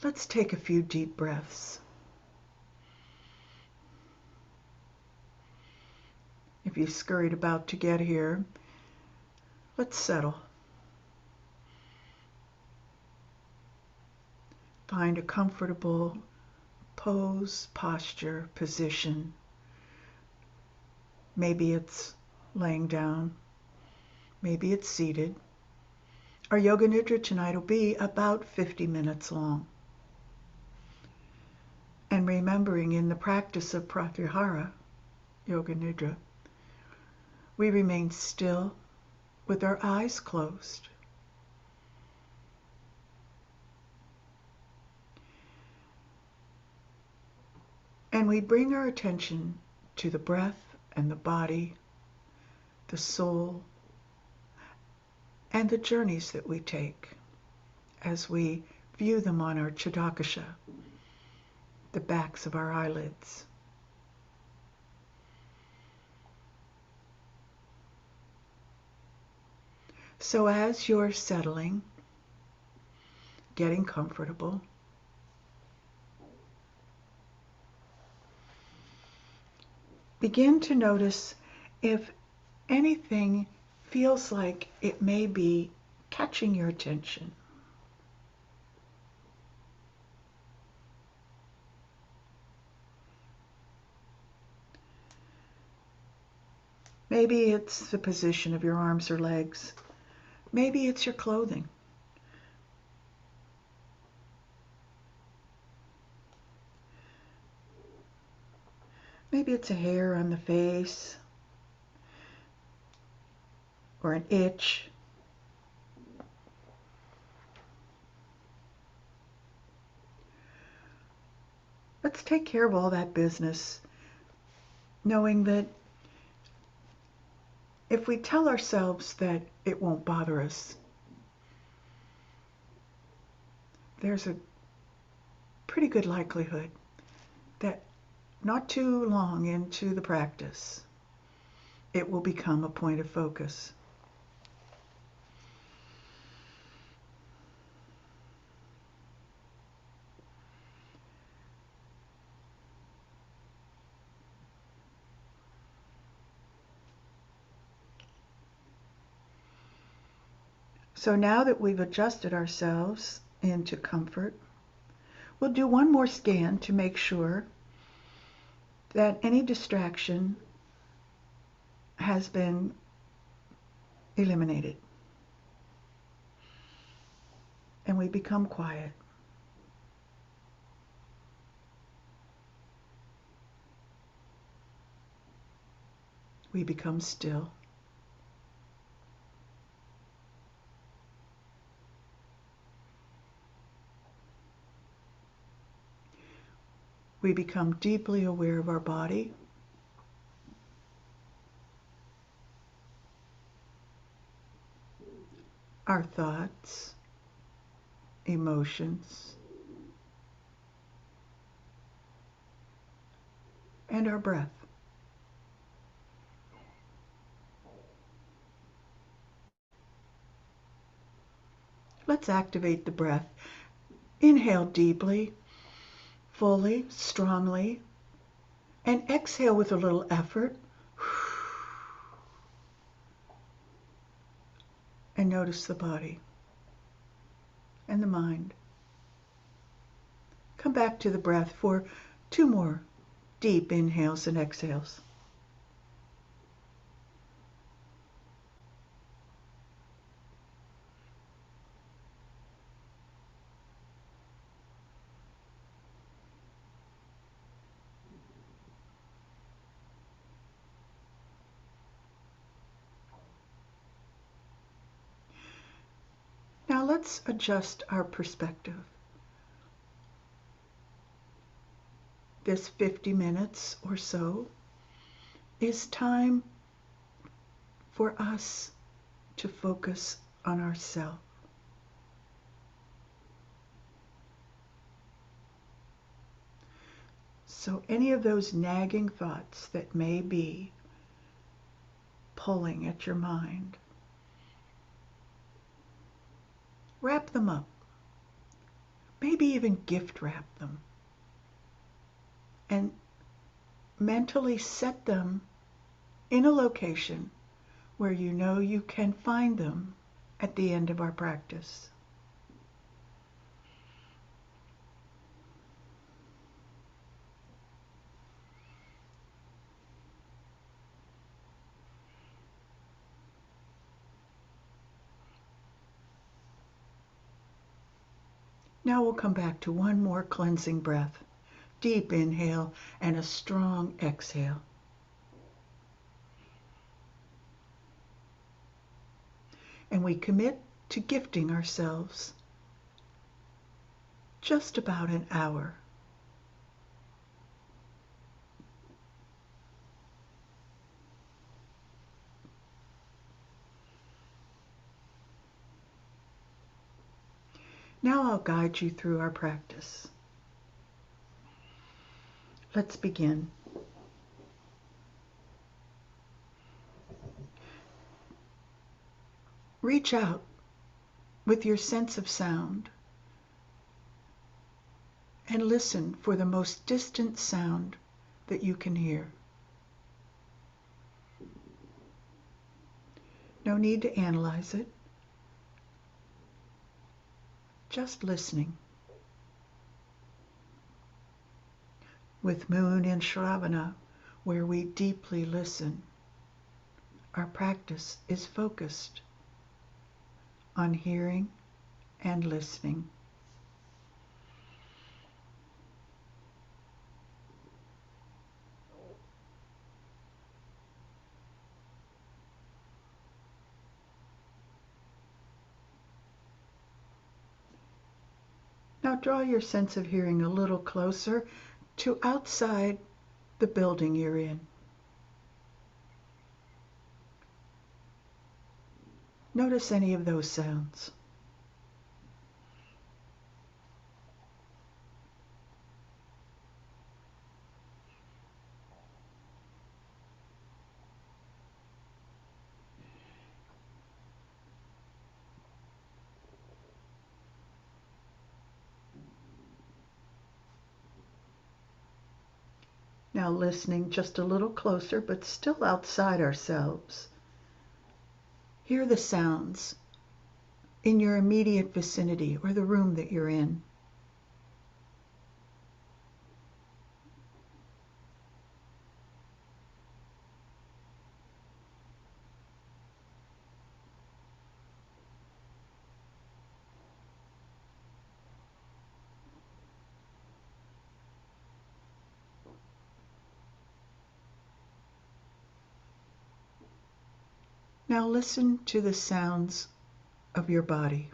Let's take a few deep breaths. If you scurried about to get here, let's settle. Find a comfortable pose, posture, position. Maybe it's laying down. Maybe it's seated. Our Yoga Nidra tonight will be about 50 minutes long. And remembering in the practice of Pratyahara, Yoga Nidra, we remain still with our eyes closed. And we bring our attention to the breath and the body, the soul, and the journeys that we take as we view them on our Chitakasha, the backs of our eyelids. So as you're settling, getting comfortable, begin to notice if anything feels like it may be catching your attention. Maybe it's the position of your arms or legs. Maybe it's your clothing. Maybe it's a hair on the face, or an itch. Let's take care of all that business, knowing that if we tell ourselves that it won't bother us, there's a pretty good likelihood that not too long into the practice, it will become a point of focus. So now that we've adjusted ourselves into comfort, we'll do one more scan to make sure that any distraction has been eliminated. And we become quiet. We become still. We become deeply aware of our body. Our thoughts, emotions, and our breath. Let's activate the breath. Inhale deeply, fully, strongly, and exhale with a little effort. And notice the body and the mind. Come back to the breath for 2 more deep inhales and exhales. Now let's adjust our perspective. This 50 minutes or so is time for us to focus on ourselves. So any of those nagging thoughts that may be pulling at your mind, wrap them up. maybe even gift wrap them, and mentally set them in a location where you know you can find them at the end of our practice. Now we'll come back to one more cleansing breath. Deep inhale and a strong exhale. And we commit to gifting ourselves just about an hour. Now I'll guide you through our practice. Let's begin. Reach out with your sense of sound and listen for the most distant sound that you can hear. No need to analyze it. Just listening. With Moon in Shravana, where we deeply listen, our practice is focused on hearing and listening. Now draw your sense of hearing a little closer to outside the building you're in. Notice any of those sounds. Now listening just a little closer, but still outside ourselves. Hear the sounds in your immediate vicinity or the room that you're in. Now listen to the sounds of your body.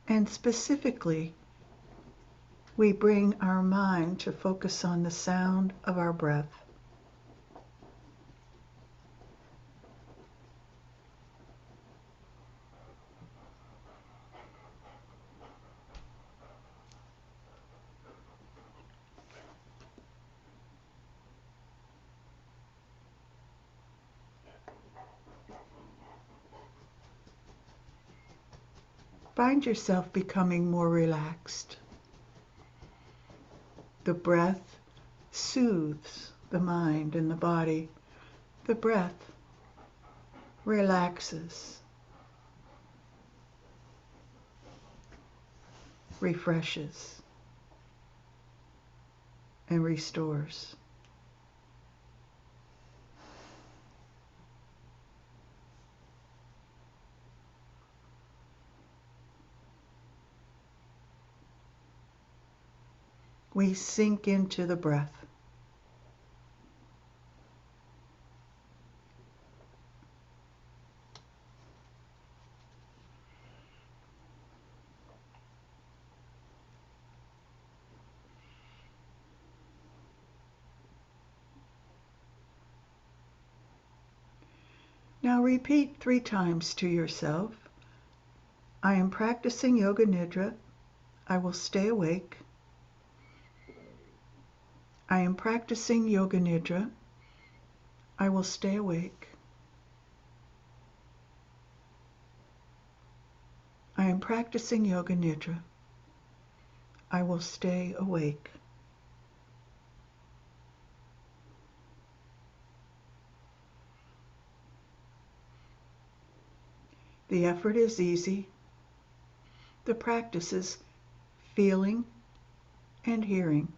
And specifically, we bring our mind to focus on the sound of our breath. Find yourself becoming more relaxed. The breath soothes the mind and the body. The breath relaxes, refreshes, and restores. We sink into the breath. Now repeat 3 times to yourself, I am practicing Yoga Nidra. I will stay awake. I am practicing Yoga Nidra. I will stay awake. I am practicing Yoga Nidra. I will stay awake. The effort is easy. The practice is feeling and hearing.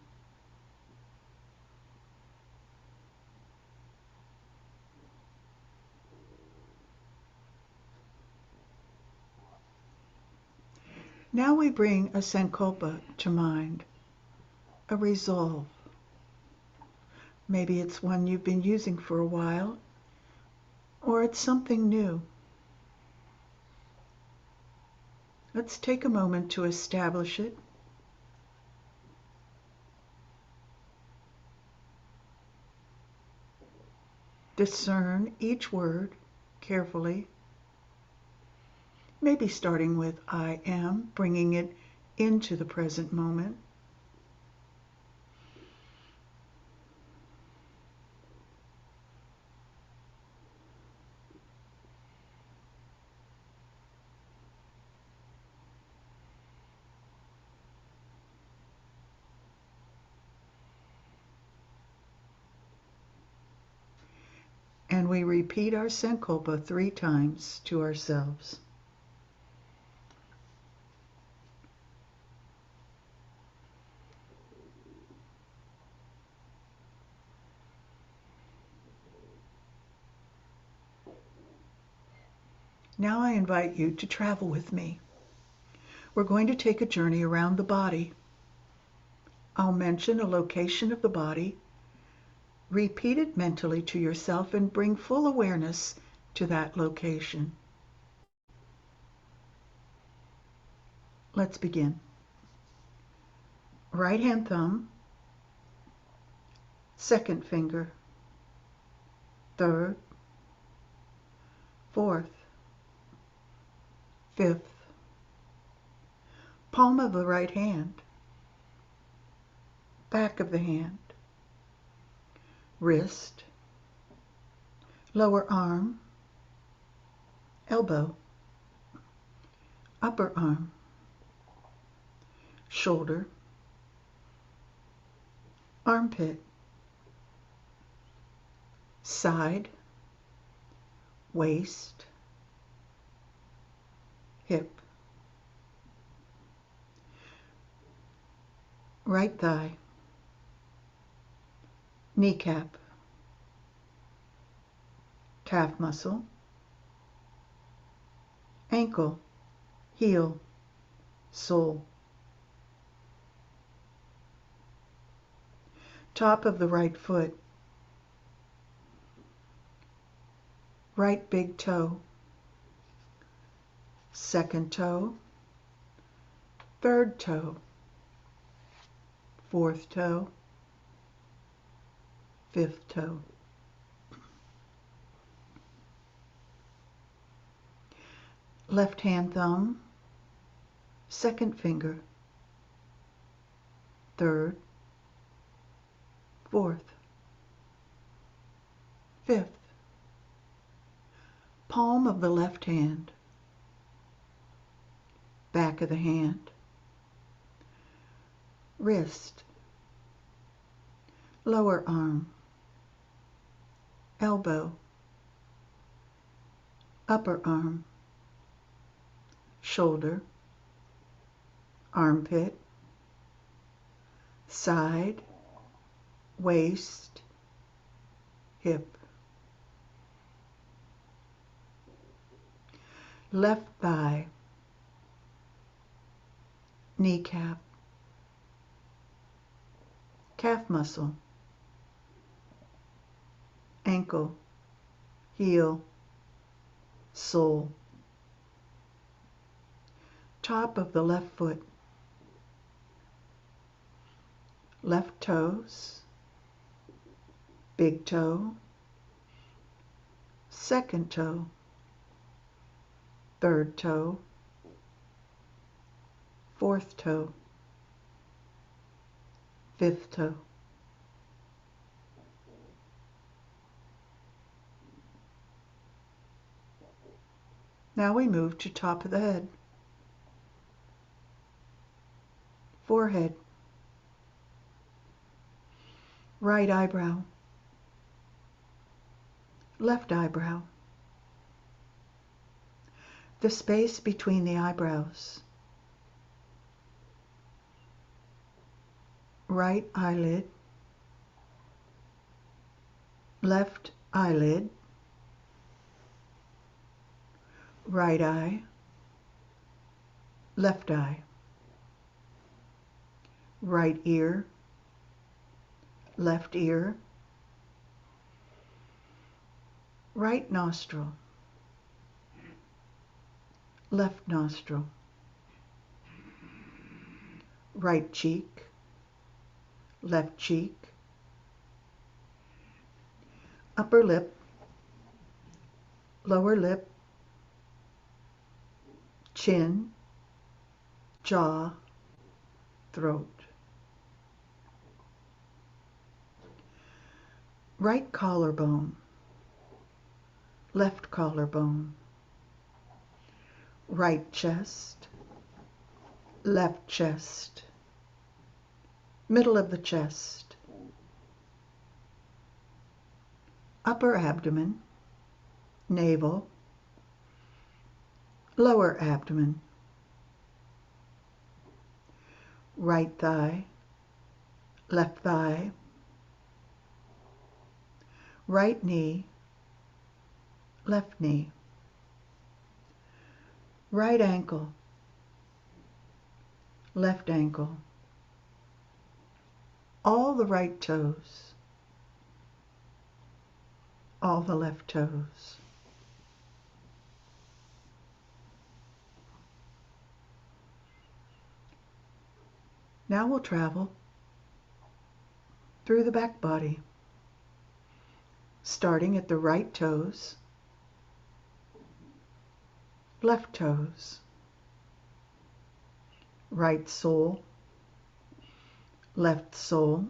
Now we bring a Sankalpa to mind, a resolve. Maybe it's one you've been using for a while, or it's something new. Let's take a moment to establish it. Discern each word carefully. Maybe starting with I am, bringing it into the present moment. And we repeat our Sankalpa 3 times to ourselves. Now I invite you to travel with me. We're going to take a journey around the body. I'll mention a location of the body. Repeat it mentally to yourself and bring full awareness to that location. Let's begin. Right hand thumb, second finger, third, fourth, fifth, palm of the right hand, back of the hand, wrist, lower arm, elbow, upper arm, shoulder, armpit, side, waist, hip, right thigh, kneecap, calf muscle, ankle, heel, sole, top of the right foot, right big toe, second toe, third toe, fourth toe, fifth toe. Left hand thumb, second finger, third, fourth, fifth, palm of the left hand, back of the hand, wrist, lower arm, elbow, upper arm, shoulder, armpit, side, waist, hip, left thigh, kneecap, calf muscle, ankle, heel, sole, top of the left foot, left toes, big toe, second toe, third toe, 4th toe, 5th toe. Now we move to top of the head, forehead, right eyebrow, left eyebrow, the space between the eyebrows, right eyelid, left eyelid, right eye, left eye, right ear, left ear, right nostril, left nostril, right cheek, left cheek, upper lip, lower lip, chin, jaw, throat. Right collarbone, left collarbone, right chest, left chest, middle of the chest, upper abdomen, navel, lower abdomen, right thigh, left thigh, right knee, left knee, right ankle, left ankle, all the right toes, all the left toes. Now we'll travel through the back body, starting at the right toes, left toes, right sole, left sole,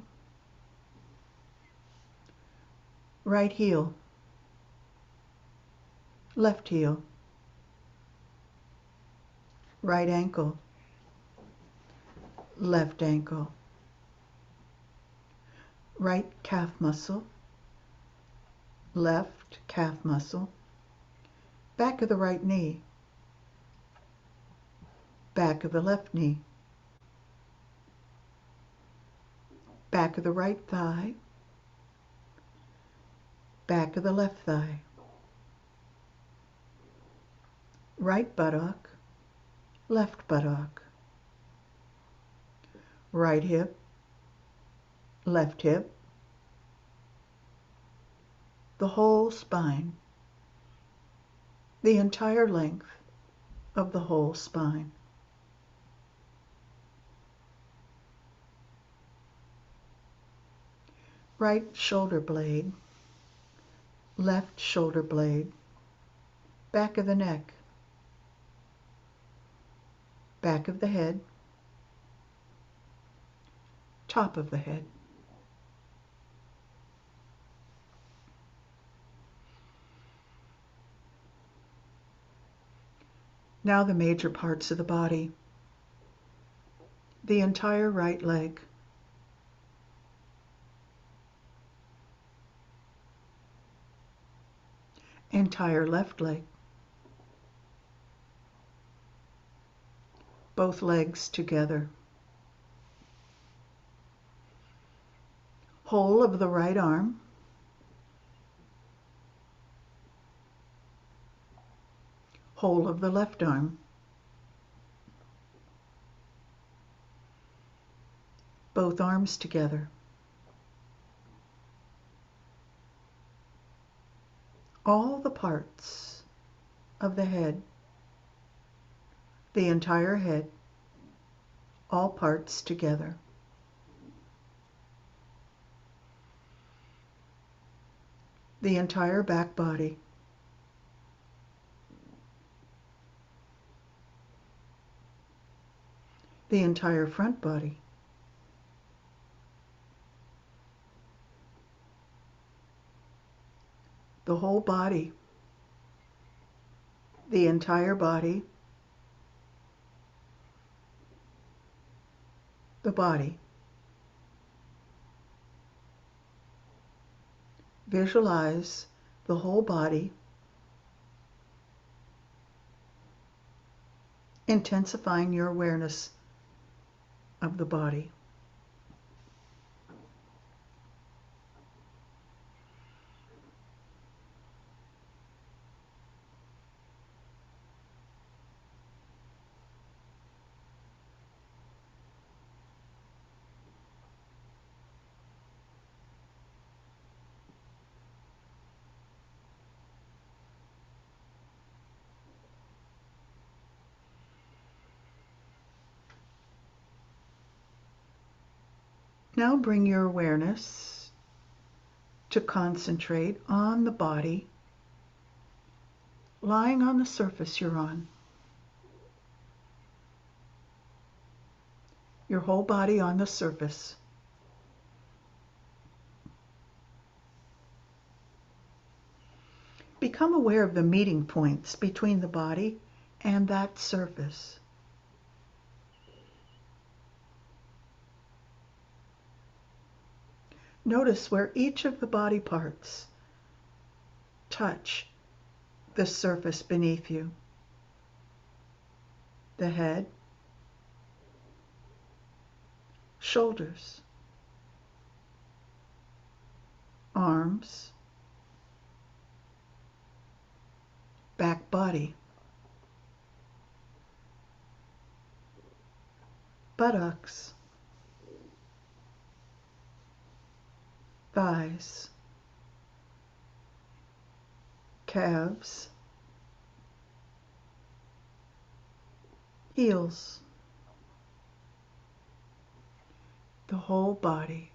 right heel, left heel, right ankle, left ankle, right calf muscle, left calf muscle, back of the right knee, back of the left knee, back of the right thigh, back of the left thigh, right buttock, left buttock, right hip, left hip, the whole spine, the entire length of the whole spine. Right shoulder blade, left shoulder blade, back of the neck, back of the head, top of the head. Now the major parts of the body. The entire right leg, entire left leg, both legs together, whole of the right arm, whole of the left arm, both arms together, all the parts of the head, the entire head, all parts together. The entire back body, the entire front body, the whole body, the entire body, the body. Visualize the whole body, intensifying your awareness of the body. Now bring your awareness to concentrate on the body lying on the surface you're on. Your whole body on the surface. Become aware of the meeting points between the body and that surface. Notice where each of the body parts touch the surface beneath you. The head, shoulders, arms, back body, buttocks, thighs, calves, heels, the whole body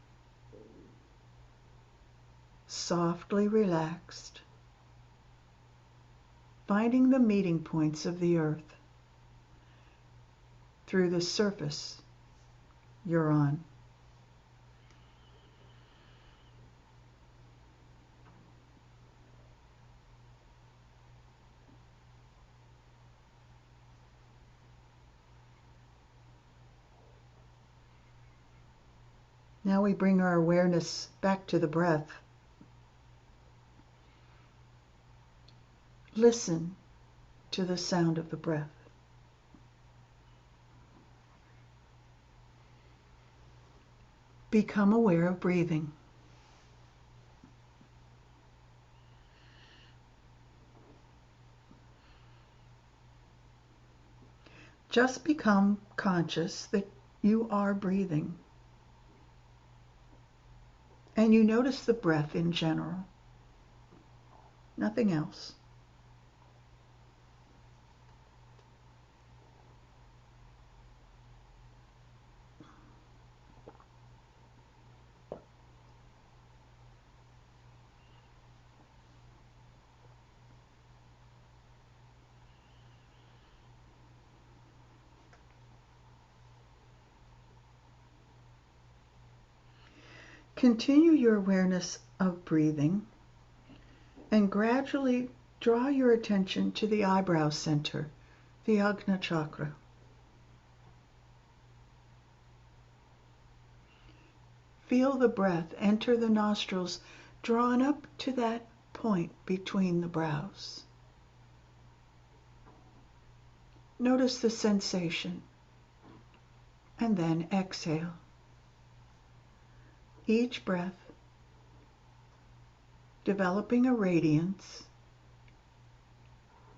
softly relaxed, finding the meeting points of the earth through the surface you're on. Now we bring our awareness back to the breath. Listen to the sound of the breath. Become aware of breathing. Just become conscious that you are breathing. And you notice the breath in general. Nothing else. Continue your awareness of breathing and gradually draw your attention to the eyebrow center, the Ajna chakra. Feel the breath enter the nostrils, drawn up to that point between the brows. Notice the sensation, and then exhale. Each breath developing a radiance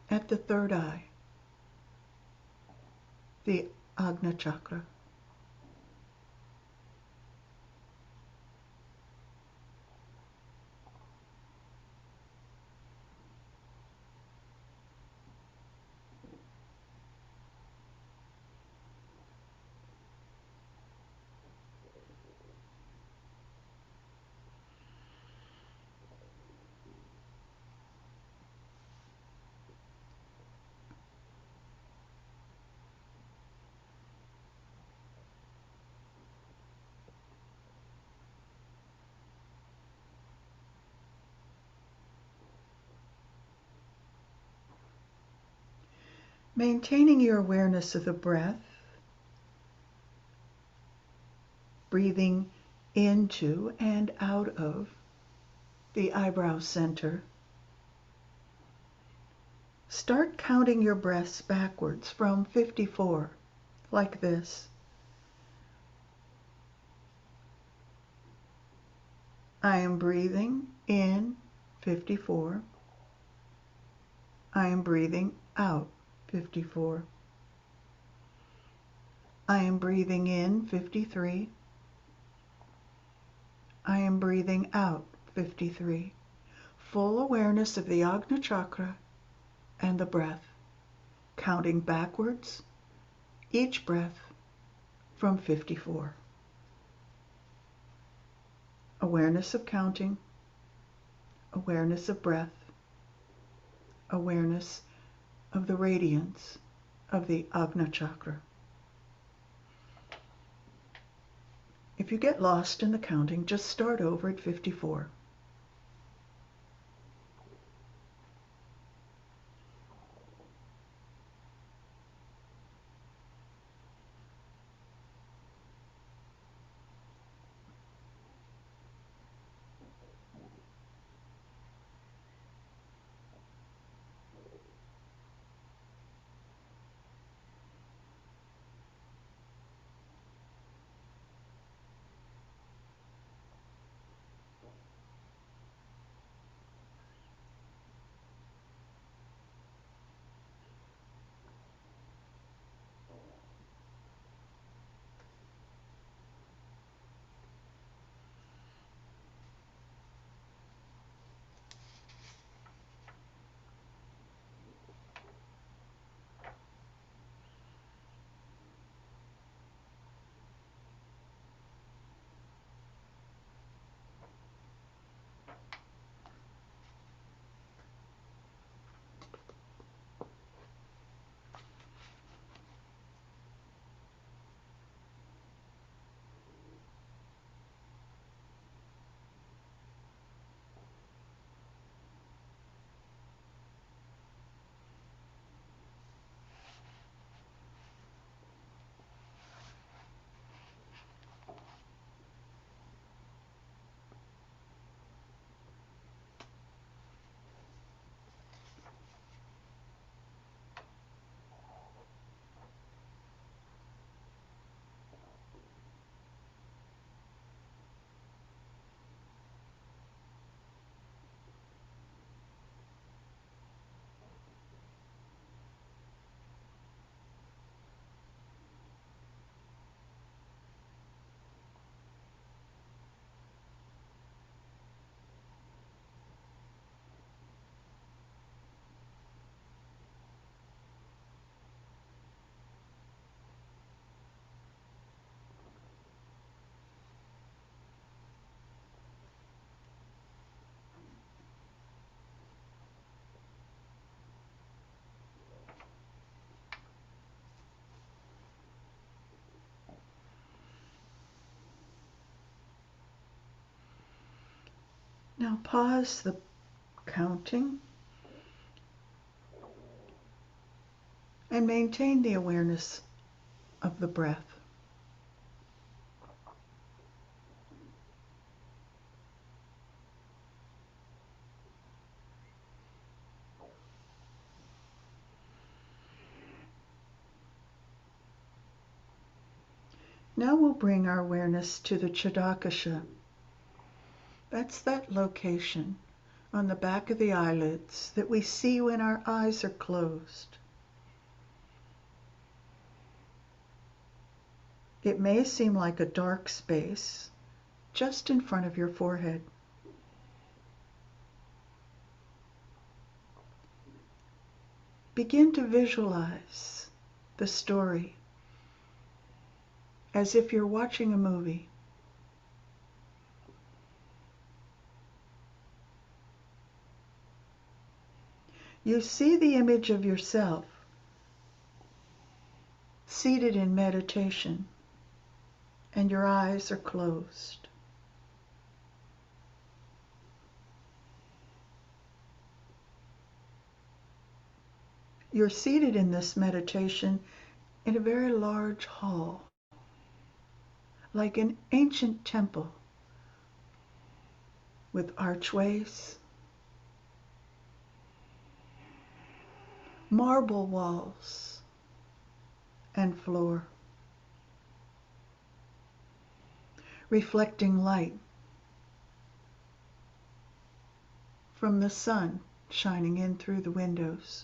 at the third eye, the Ajna chakra. Maintaining your awareness of the breath, breathing into and out of the eyebrow center. Start counting your breaths backwards from 54, like this. I am breathing in 54. I am breathing out 54. I am breathing in 53. I am breathing out 53. Full awareness of the Ajna chakra and the breath, counting backwards each breath from 54. Awareness of counting, awareness of breath, awareness of the radiance of the Ajna chakra. If you get lost in the counting, just start over at 54. Now pause the counting and maintain the awareness of the breath. Now we'll bring our awareness to the Chadakasha. That's that location on the back of the eyelids that we see when our eyes are closed. It may seem like a dark space just in front of your forehead. Begin to visualize the story as if you're watching a movie. You see the image of yourself seated in meditation, and your eyes are closed. you're seated in this meditation in a very large hall, like an ancient temple with archways, marble walls, and floor, reflecting light from the sun shining in through the windows.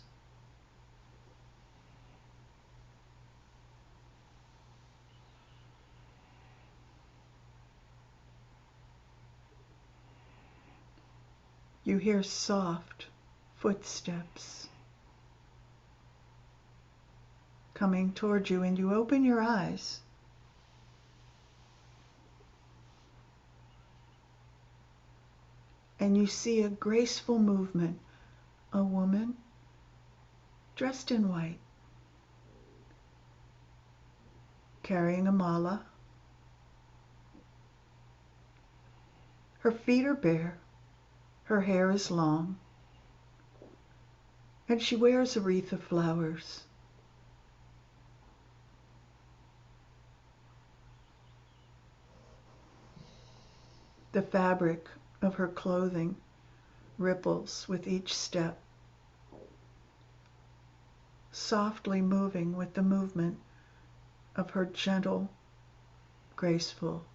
You hear soft footsteps coming toward you, and you open your eyes. And you see a graceful movement, a woman dressed in white, carrying a mala. Her feet are bare, her hair is long, and she wears a wreath of flowers. The fabric of her clothing ripples with each step, softly moving with the movement of her gentle, graceful,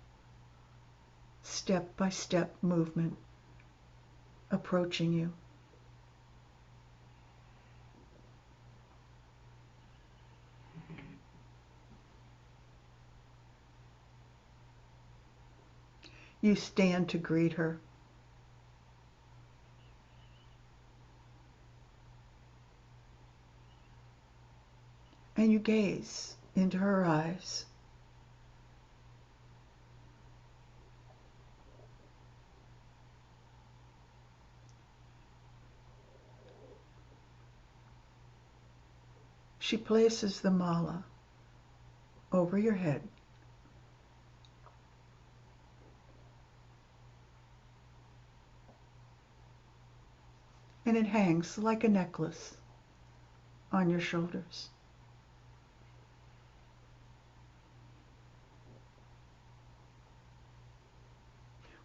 step-by-step movement approaching you. You stand to greet her. And you gaze into her eyes. She places the mala over your head. And it hangs like a necklace on your shoulders.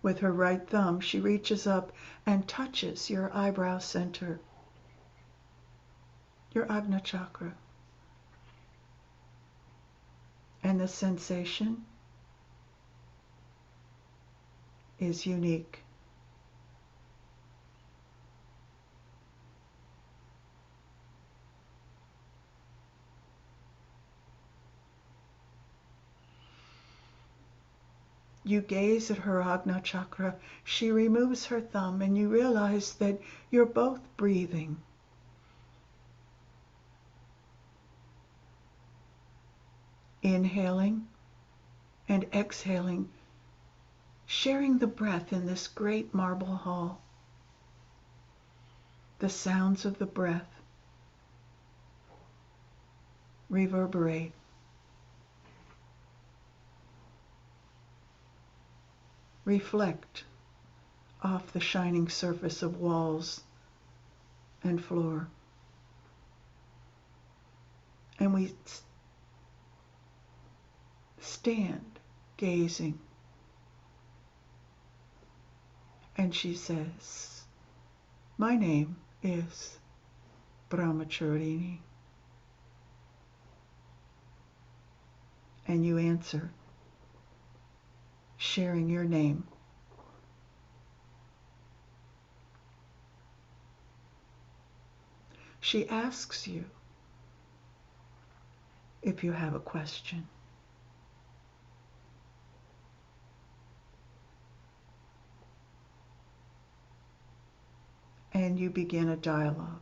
With her right thumb, she reaches up and touches your eyebrow center, your Ajna chakra. And the sensation is unique. You gaze at her Ajna chakra, she removes her thumb, and you realize that you're both breathing. Inhaling and exhaling, sharing the breath in this great marble hall. The sounds of the breath reverberate. Reflect off the shining surface of walls and floor. And we stand gazing. And she says, "My name is Brahmacharini." And you answer, sharing your name. She asks you if you have a question. And you begin a dialogue.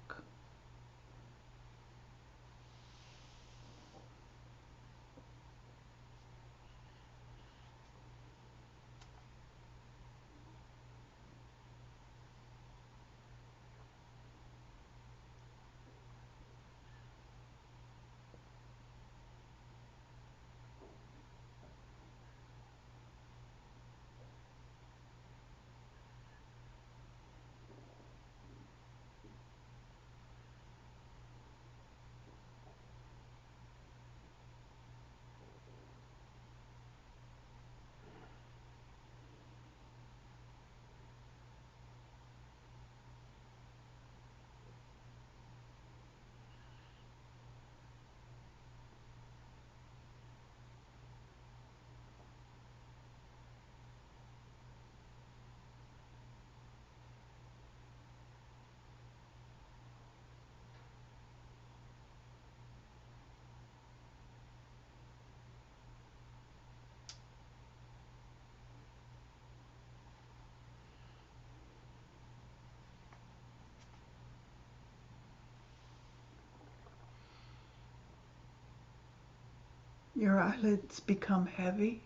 Your eyelids become heavy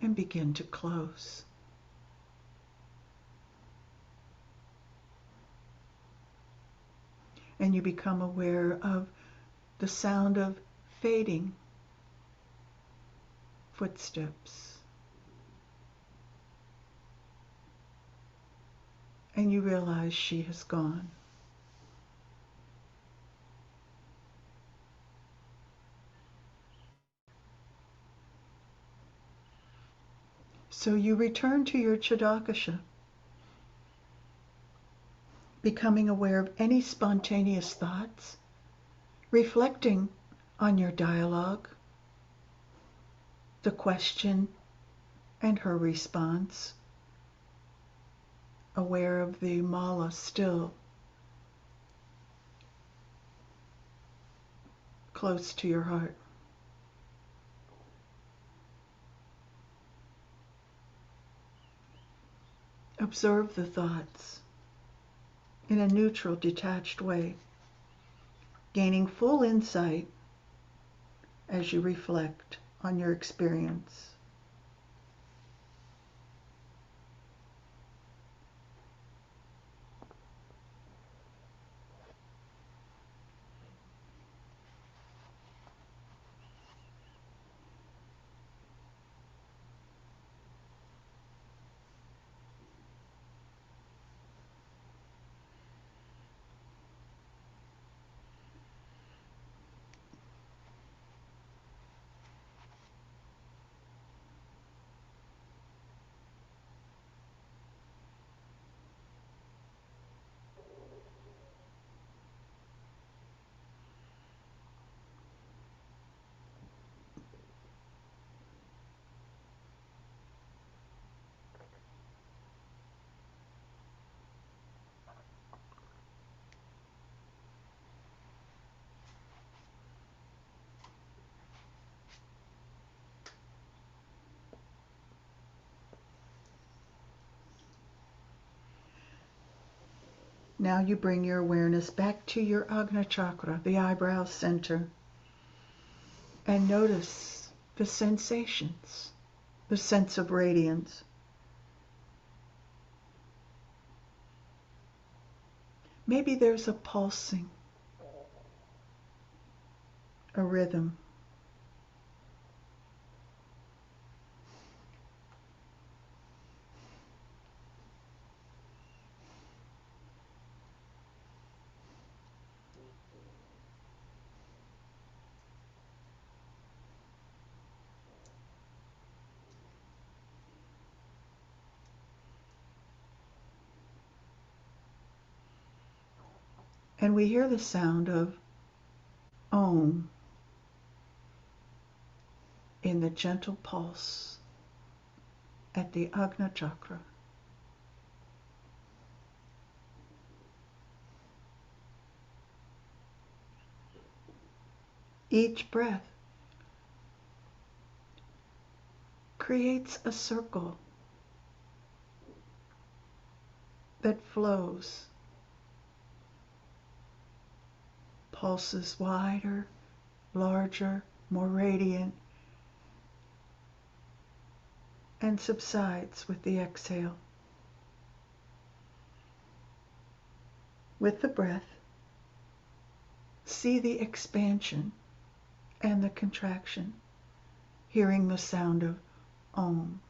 and begin to close. And you become aware of the sound of fading footsteps. And you realize she has gone. So you return to your Chitakasha, becoming aware of any spontaneous thoughts, reflecting on your dialogue, the question and her response, aware of the mala still close to your heart. Observe the thoughts in a neutral, detached way, gaining full insight as you reflect on your experience. Now you bring your awareness back to your Ajna chakra, the eyebrow center, and notice the sensations, the sense of radiance. Maybe there's a pulsing, a rhythm. And we hear the sound of Om in the gentle pulse at the Ajna chakra. Each breath creates a circle that flows, pulses wider, larger, more radiant, and subsides with the exhale. With the breath, see the expansion and the contraction, hearing the sound of Om.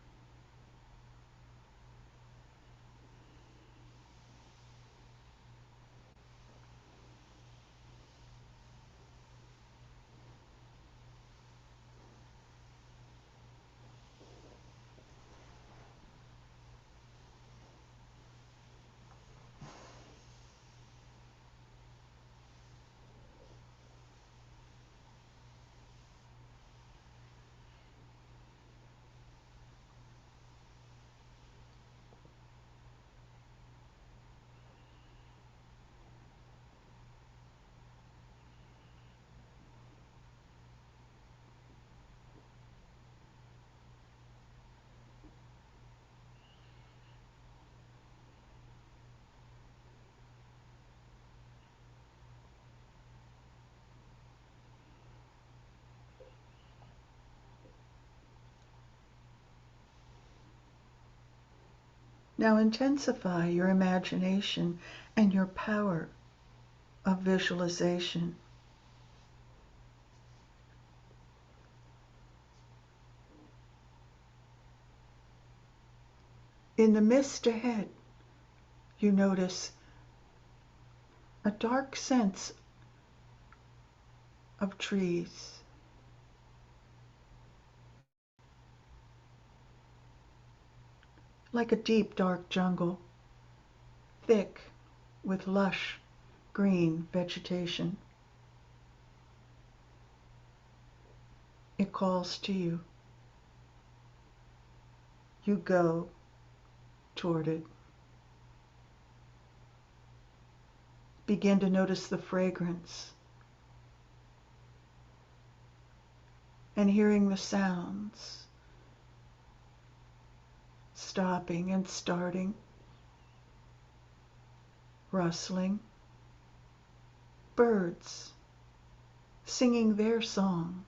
Now intensify your imagination and your power of visualization. In the mist ahead, you notice a dark sense of trees. Like a deep, dark jungle, thick with lush green vegetation. It calls to you. You go toward it. Begin to notice the fragrance and hearing the sounds, stopping and starting, rustling, birds singing their song,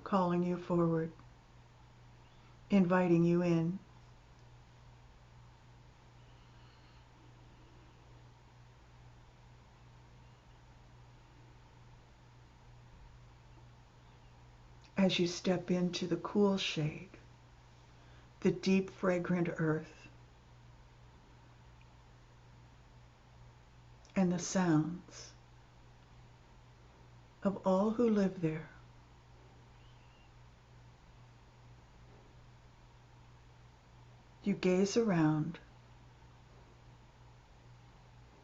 calling you forward, inviting you in. As you step into the cool shade, the deep fragrant earth, and the sounds of all who live there. You gaze around,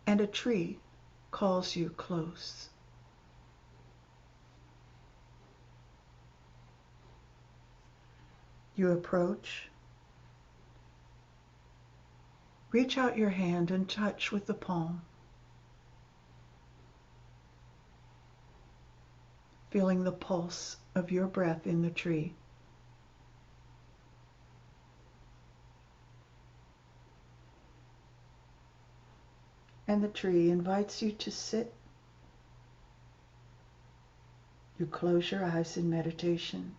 and a tree calls you close. You approach, reach out your hand and touch with the palm, feeling the pulse of your breath in the tree. And the tree invites you to sit. You close your eyes in meditation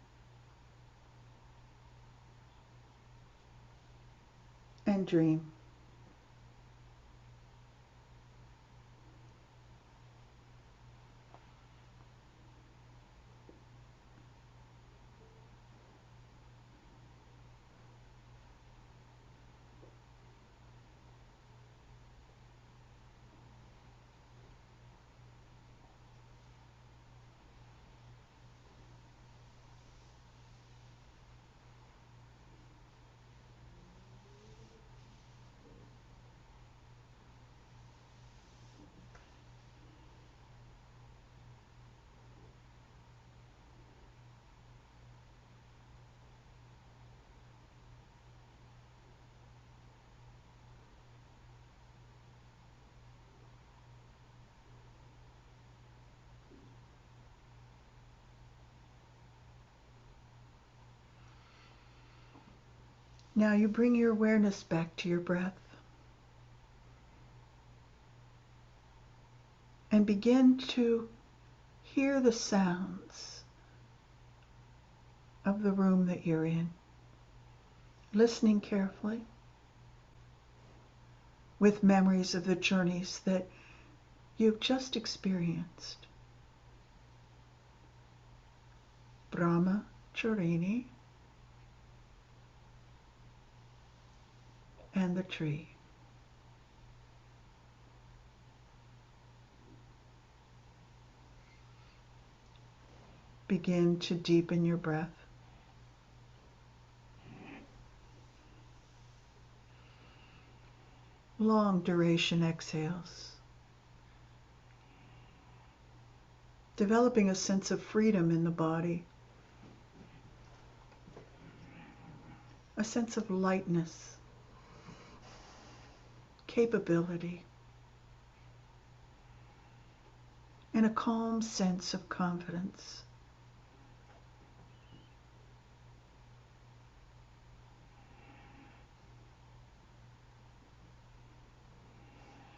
and dream. Now you bring your awareness back to your breath and begin to hear the sounds of the room that you're in, listening carefully with memories of the journeys that you've just experienced. Brahmacharini and the tree. Begin to deepen your breath. Long duration exhales. Developing a sense of freedom in the body. A sense of lightness, capability, and a calm sense of confidence.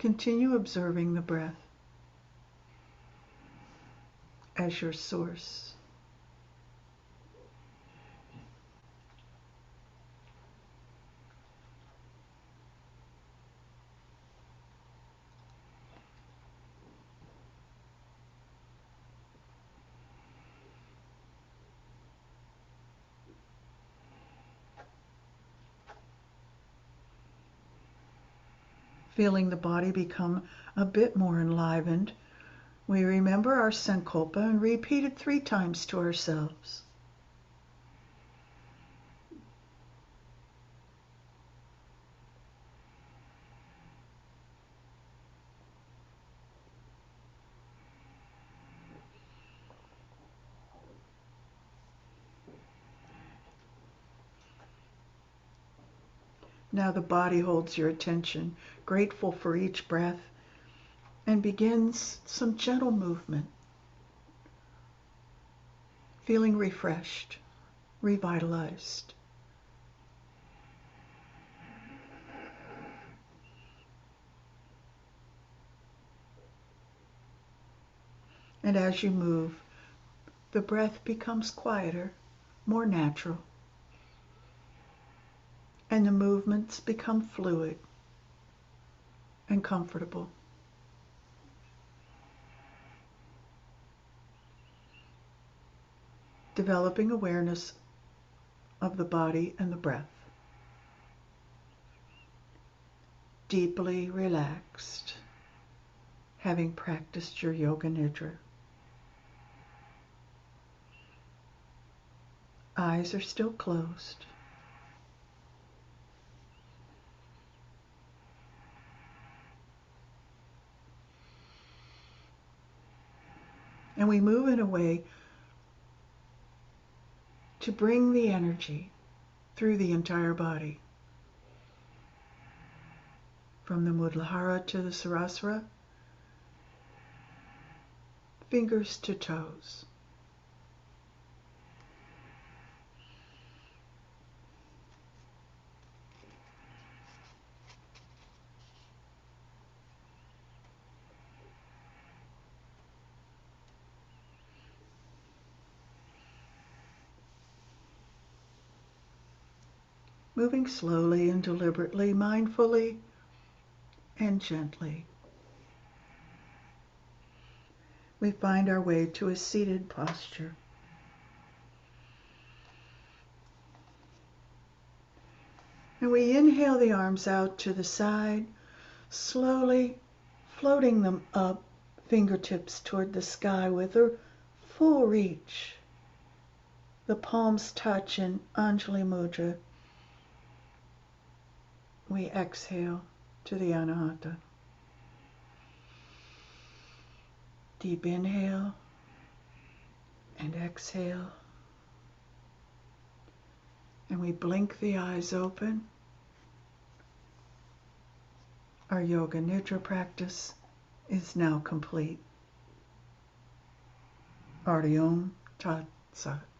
Continue observing the breath as your source. Feeling the body become a bit more enlivened, we remember our Sankalpa and repeat it 3 times to ourselves. Now the body holds your attention, grateful for each breath, and begins some gentle movement, feeling refreshed, revitalized. And as you move, the breath becomes quieter, more natural, and the movements become fluid and comfortable. Developing awareness of the body and the breath. Deeply relaxed, having practiced your Yoga Nidra. Eyes are still closed. And we move in a way to bring the energy through the entire body. From the Muladhara to the Sahasrara, fingers to toes. Moving slowly and deliberately, mindfully and gently. We find our way to a seated posture. And we inhale the arms out to the side, slowly floating them up, fingertips toward the sky with a full reach. The palms touch in Anjali Mudra. We exhale to the Anahata. Deep inhale and exhale. And we blink the eyes open. Our Yoga Nidra practice is now complete. Adi Om Tat Sat.